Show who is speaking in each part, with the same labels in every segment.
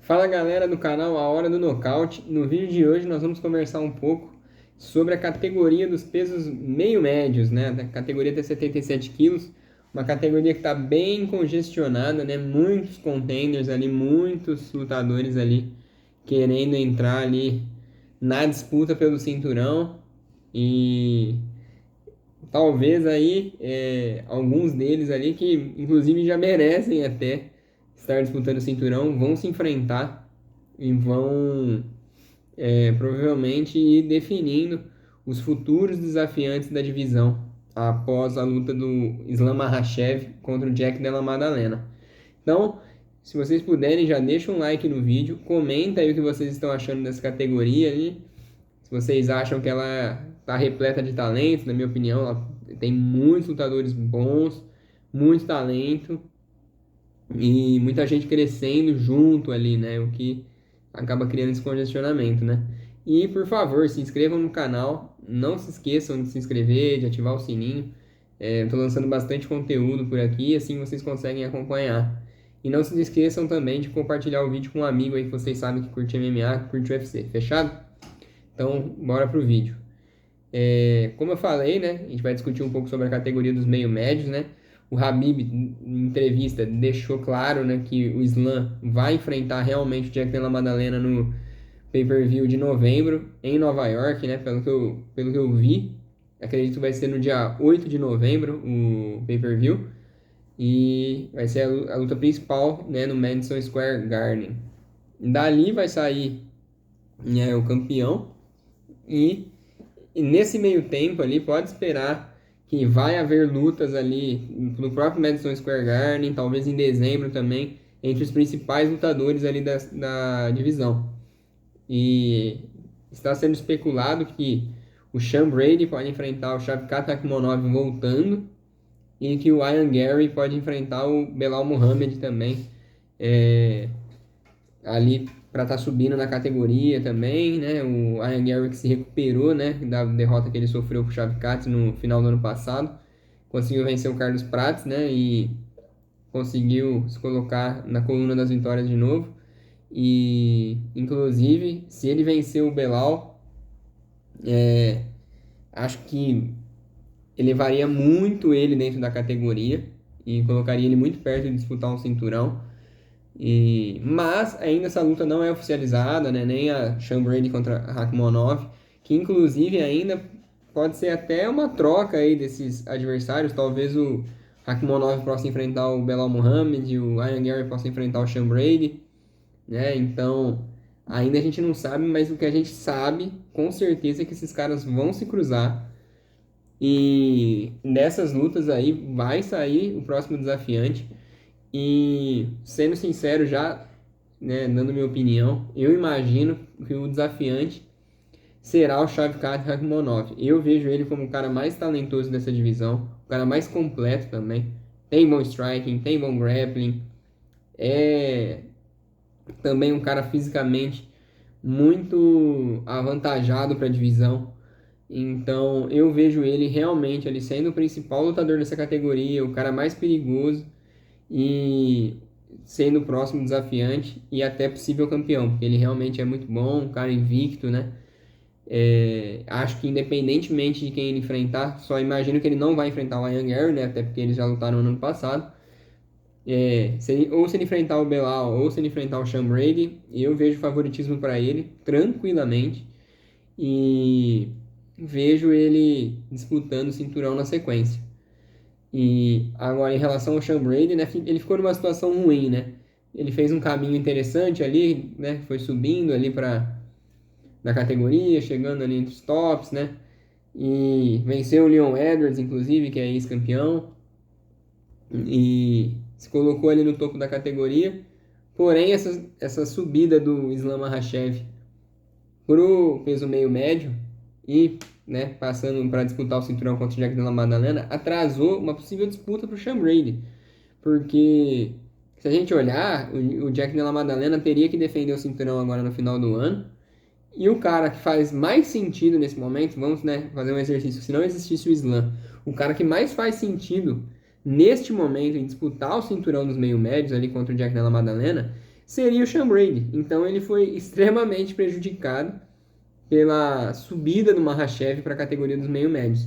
Speaker 1: Fala galera do canal A Hora do Nocaute. No vídeo de hoje nós vamos conversar um pouco sobre a categoria dos pesos meio médios, né? Da categoria até 77 quilos, uma categoria que está bem congestionada, né? Muitos contenders ali, muitos lutadores ali querendo entrar ali na disputa pelo cinturão e talvez aí alguns deles ali que inclusive já merecem até estar disputando o cinturão vão se enfrentar e vão provavelmente ir definindo os futuros desafiantes da divisão após a luta do Islam Makhachev contra o Jack Della Maddalena. Então, se vocês puderem, já deixa um like no vídeo, comenta aí o que vocês estão achando dessa categoria ali. Se vocês acham que ela está repleta de talento, na minha opinião, ela tem muitos lutadores bons, muito talento e muita gente crescendo junto ali, né? O que acaba criando esse congestionamento, né? E por favor, se inscrevam no canal, não se esqueçam de se inscrever, de ativar o sininho. Eu tô lançando bastante conteúdo por aqui, assim vocês conseguem acompanhar. E não se esqueçam também de compartilhar o vídeo com um amigo aí que vocês sabem que curte MMA, que curte UFC, fechado? Então, bora pro vídeo. Como eu falei, né? A gente vai discutir um pouco sobre a categoria dos meio médios, né? O Khabib, em entrevista, deixou claro, né, que o Islam vai enfrentar realmente o Jack Della Maddalena no pay-per-view de novembro em Nova York, né? Pelo que eu vi, acredito que vai ser no dia 8 de novembro o pay-per-view. E vai ser a luta principal, né, no Madison Square Garden. Dali vai sair, né, o campeão. E nesse meio tempo ali, pode esperar que vai haver lutas ali no próprio Madison Square Garden, talvez em dezembro também, entre os principais lutadores ali da divisão. E está sendo especulado que o Sean Brady pode enfrentar o Shavkat Rakhmonov voltando e que o Ian Gary pode enfrentar o Belal Muhammad também, ali para estar subindo na categoria também, né? O Ian Gary que se recuperou, né, da derrota que ele sofreu com o Shavkat no final do ano passado, conseguiu vencer o Carlos Prates, né, e conseguiu se colocar na coluna das vitórias de novo. E inclusive, se ele vencer o Belal, acho que elevaria muito ele dentro da categoria e colocaria ele muito perto de disputar um cinturão. Mas ainda essa luta não é oficializada, né? Nem a Sean Brady contra a Rakhmonov, que inclusive ainda pode ser até uma troca aí desses adversários. Talvez o Rakhmonov possa enfrentar o Belal Muhammad, o Ian Gary possa enfrentar o Sean Brady, né? Então, ainda a gente não sabe, mas o que a gente sabe com certeza é que esses caras vão se cruzar. E nessas lutas aí vai sair o próximo desafiante. E sendo sincero já, né, dando minha opinião, eu imagino que o desafiante será o Shavkat Rakhmonov. Eu vejo ele como o cara mais talentoso dessa divisão, o cara mais completo também. Tem bom striking, tem bom grappling, é também um cara fisicamente muito avantajado para a divisão. Então eu vejo ele realmente ali sendo o principal lutador dessa categoria, o cara mais perigoso e sendo o próximo desafiante e até possível campeão, porque ele realmente é muito bom, um cara invicto, né? Acho que independentemente de quem ele enfrentar, só imagino que ele não vai enfrentar o Ian Gary, né? Até porque eles já lutaram no ano passado. Se ele enfrentar o Belal ou se ele enfrentar o Sean Brady, eu vejo favoritismo para ele, tranquilamente. E vejo ele disputando o cinturão na sequência. E agora, em relação ao Sean Brady, né, ele ficou numa situação ruim, né? Ele fez um caminho interessante ali, né? Foi subindo ali na categoria, chegando ali entre os tops, né? E venceu o Leon Edwards, inclusive, que é ex-campeão. E se colocou ali no topo da categoria. Porém, essa subida do Islam Makhachev pro peso meio médio e, né, passando para disputar o cinturão contra o Jack Della Maddalena, atrasou uma possível disputa para o Sean Brady. Porque se a gente olhar, o Jack Della Maddalena teria que defender o cinturão agora no final do ano. E o cara que faz mais sentido nesse momento, vamos, né, fazer um exercício, se não existisse o Islam, o cara que mais faz sentido neste momento em disputar o cinturão dos meio médios ali contra o Jack Della Maddalena seria o Sean Brady. Então ele foi extremamente prejudicado pela subida do Makhachev para a categoria dos meio-médios.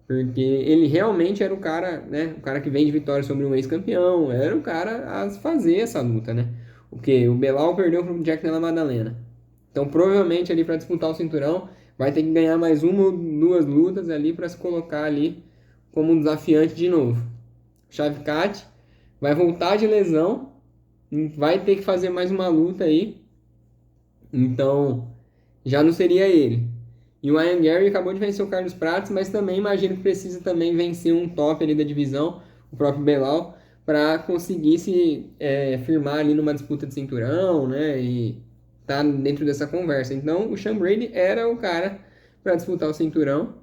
Speaker 1: Porque ele realmente era o cara, né? O cara que vem de vitória sobre um ex-campeão. Era o cara a fazer essa luta, né? O Belal perdeu para o Jack Della Maddalena. Então, provavelmente, ali para disputar o cinturão, vai ter que ganhar mais uma ou duas lutas ali para se colocar ali como um desafiante de novo. Shavkat vai voltar de lesão, vai ter que fazer mais uma luta aí. Então, já não seria ele. E o Ian Gary acabou de vencer o Carlos Prates, mas também imagino que precisa também vencer um top ali da divisão, o próprio Belal, para conseguir se firmar ali numa disputa de cinturão, né? E tá dentro dessa conversa. Então, o Sean Brady era o cara para disputar o cinturão,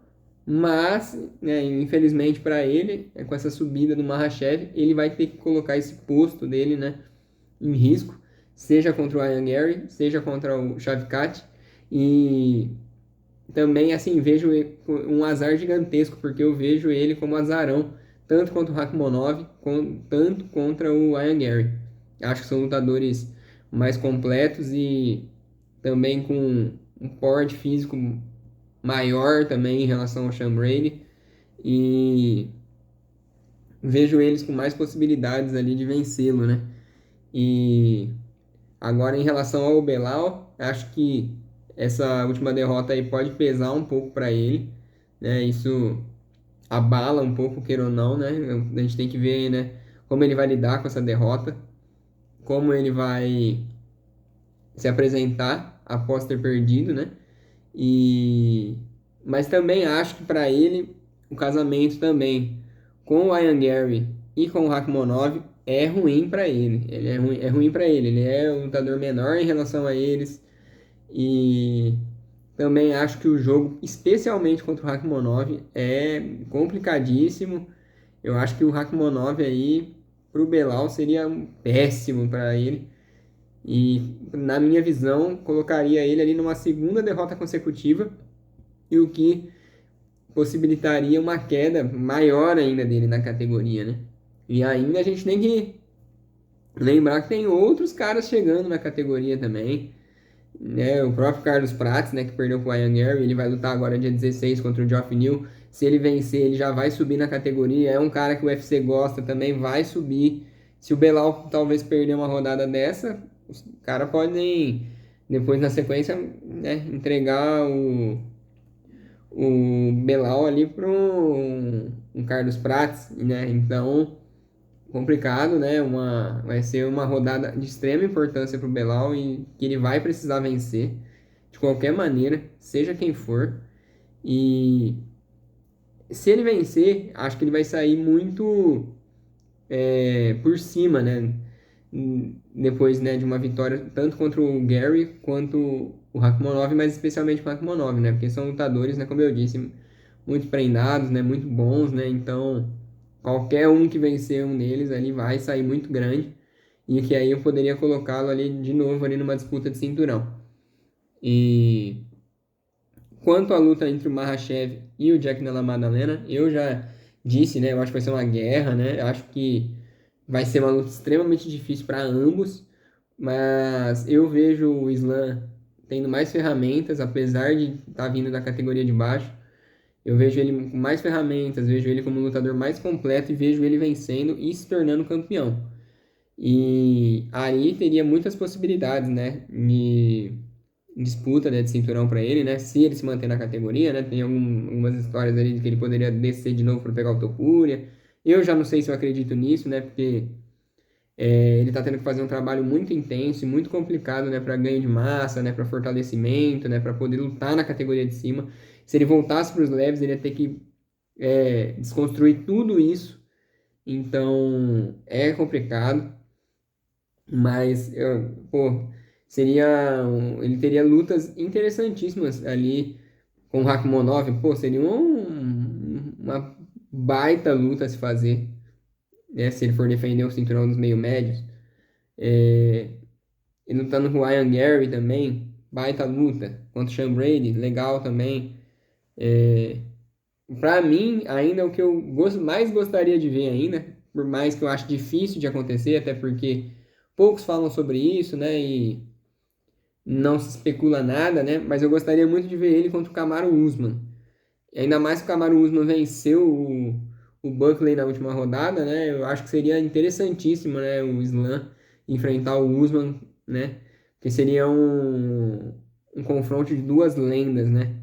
Speaker 1: mas, né, infelizmente para ele, com essa subida do Makhachev, ele vai ter que colocar esse posto dele, né, em risco, seja contra o Ian Gary, seja contra o Shavkat, e também, assim, vejo um azar gigantesco, porque eu vejo ele como azarão, tanto contra o Rakhmonov, tanto contra o Ian Gary. Acho que são lutadores mais completos e também com um porte físico maior também em relação ao Sean Brady. E vejo eles com mais possibilidades ali de vencê-lo, né? E agora, em relação ao Belal, acho que essa última derrota aí pode pesar um pouco para ele, né? Isso abala um pouco, queira ou não, né? A gente tem que ver, né, como ele vai lidar com essa derrota, como ele vai se apresentar após ter perdido, né? E mas também acho que para ele o casamento também com o Ian Gary e com o Rakhmonov é ruim para ele. Ele é ruim para ele. Ele é um lutador menor em relação a eles e também acho que o jogo, especialmente contra o Rakhmonov, é complicadíssimo. Eu acho que o Rakhmonov aí pro Belal seria um péssimo para ele. E, na minha visão, colocaria ele ali numa segunda derrota consecutiva, e o que possibilitaria uma queda maior ainda dele na categoria, né? E ainda a gente tem que lembrar que tem outros caras chegando na categoria também, né? O próprio Carlos Prates, né, que perdeu pro Ian Gary, ele vai lutar agora dia 16 contra o Geoff Neal. Se ele vencer, ele já vai subir na categoria. É um cara que o UFC gosta também, vai subir. Se o Belal talvez perder uma rodada dessa, os caras podem depois na sequência, né, entregar o Belal ali para um Carlos Prates, né? Então, complicado, né? Vai ser uma rodada de extrema importância para o Belal e que ele vai precisar vencer de qualquer maneira, seja quem for. E se ele vencer, acho que ele vai sair muito por cima, né? Depois, né, de uma vitória tanto contra o Gary quanto o Rakhmonov, mas especialmente o Rakhmonov, né? Porque são lutadores, né, como eu disse, muito prendados, né, muito bons, né? Então, qualquer um que vencer um deles ali vai sair muito grande e que aí eu poderia colocá-lo ali de novo ali numa disputa de cinturão. E quanto à luta entre o Makhachev e o Jack Della Maddalena, eu já disse, né? Eu acho que vai ser uma guerra, né? Eu acho que vai ser uma luta extremamente difícil para ambos, mas eu vejo o Islam tendo mais ferramentas, apesar de estar vindo da categoria de baixo. Eu vejo ele com mais ferramentas, vejo ele como um lutador mais completo e vejo ele vencendo e se tornando campeão. E aí teria muitas possibilidades, né, de disputa, né, de cinturão para ele, né, se ele se manter na categoria, né, tem algumas histórias ali de que ele poderia descer de novo para pegar o Topuria. Eu já não sei se eu acredito nisso, né, porque ele está tendo que fazer um trabalho muito intenso e muito complicado, né, para ganho de massa, né, para fortalecimento, né, para poder lutar na categoria de cima. Se ele voltasse para os leves, ele ia ter que desconstruir tudo isso. Então, é complicado, mas, pô, ele teria lutas interessantíssimas ali com o Rakhmonov. Pô, seria uma baita luta a se fazer, né, se ele for defender o cinturão dos meio-médios. Ele lutando com o Ian Gary também, baita luta. Contra o Sean Brady, legal também. Pra mim, ainda o que eu mais gostaria de ver ainda, por mais que eu acho difícil de acontecer, até porque poucos falam sobre isso, né? E não se especula nada, né? Mas eu gostaria muito de ver ele contra o Kamaru Usman. E ainda mais que o Kamaru Usman venceu o Buckley na última rodada, né? Eu acho que seria interessantíssimo, né? O Islam enfrentar o Usman, né? Porque seria um confronto de duas lendas, né?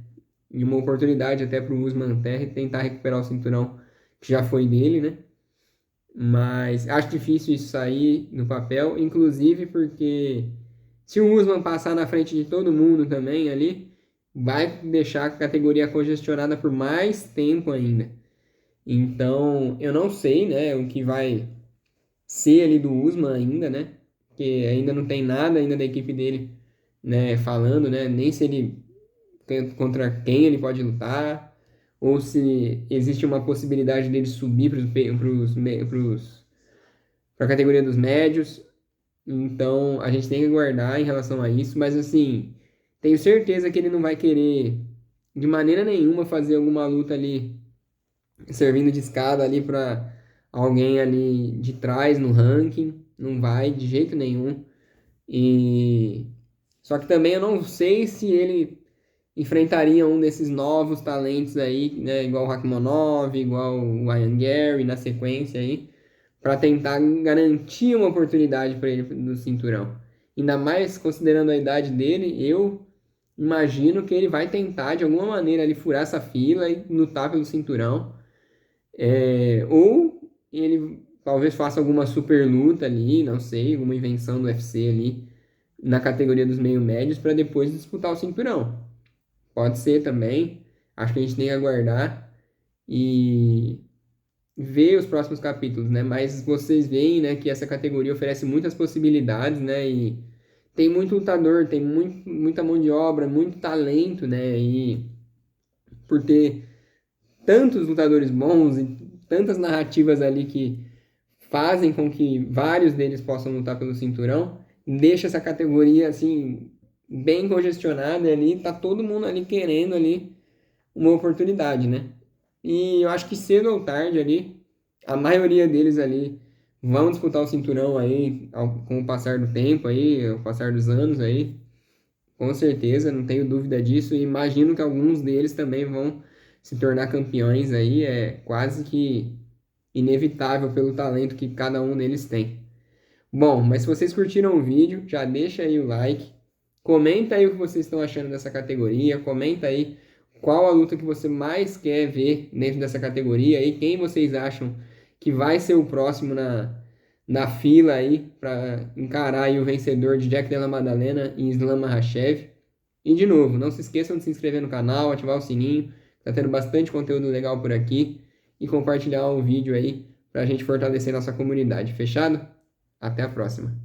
Speaker 1: E uma oportunidade até para o Usman até tentar recuperar o cinturão que já foi dele, né? Mas acho difícil isso sair no papel, inclusive porque se o Usman passar na frente de todo mundo também ali, vai deixar a categoria congestionada por mais tempo ainda. Então, eu não sei, né, o que vai ser ali do Usman ainda, né? Porque ainda não tem nada ainda da equipe dele, né, falando, né, nem se ele contra quem ele pode lutar, ou se existe uma possibilidade dele subir para a categoria dos médios. Então, a gente tem que aguardar em relação a isso, mas assim, tenho certeza que ele não vai querer de maneira nenhuma fazer alguma luta ali servindo de escada ali para alguém ali de trás no ranking, não vai de jeito nenhum. E só que também eu não sei se ele enfrentaria um desses novos talentos aí, né, igual o Rakhmonov, igual o Ian Gary na sequência aí, para tentar garantir uma oportunidade para ele no cinturão. Ainda mais considerando a idade dele, eu imagino que ele vai tentar de alguma maneira ali furar essa fila e lutar pelo cinturão. Ou ele talvez faça alguma super luta ali, não sei, alguma invenção do UFC ali na categoria dos meio médios para depois disputar o cinturão. Pode ser também. Acho que a gente tem que aguardar e ver os próximos capítulos, né? Mas vocês veem, né, que essa categoria oferece muitas possibilidades, né? E tem muito lutador, tem muita mão de obra, muito talento, né? E por ter tantos lutadores bons e tantas narrativas ali que fazem com que vários deles possam lutar pelo cinturão, deixa essa categoria assim bem congestionada ali, tá todo mundo ali querendo ali uma oportunidade, né? E eu acho que cedo ou tarde ali, a maioria deles ali vão disputar o cinturão aí com o passar do tempo aí, ao passar dos anos aí, com certeza, não tenho dúvida disso, e imagino que alguns deles também vão se tornar campeões aí, é quase que inevitável pelo talento que cada um deles tem. Bom, mas se vocês curtiram o vídeo, já deixa aí o like, comenta aí o que vocês estão achando dessa categoria, comenta aí qual a luta que você mais quer ver dentro dessa categoria e quem vocês acham que vai ser o próximo na fila aí para encarar aí o vencedor de Jack Della Maddalena e Islam Makhachev. E de novo, não se esqueçam de se inscrever no canal, ativar o sininho, tá tendo bastante conteúdo legal por aqui e compartilhar o vídeo aí para a gente fortalecer nossa comunidade. Fechado? Até a próxima.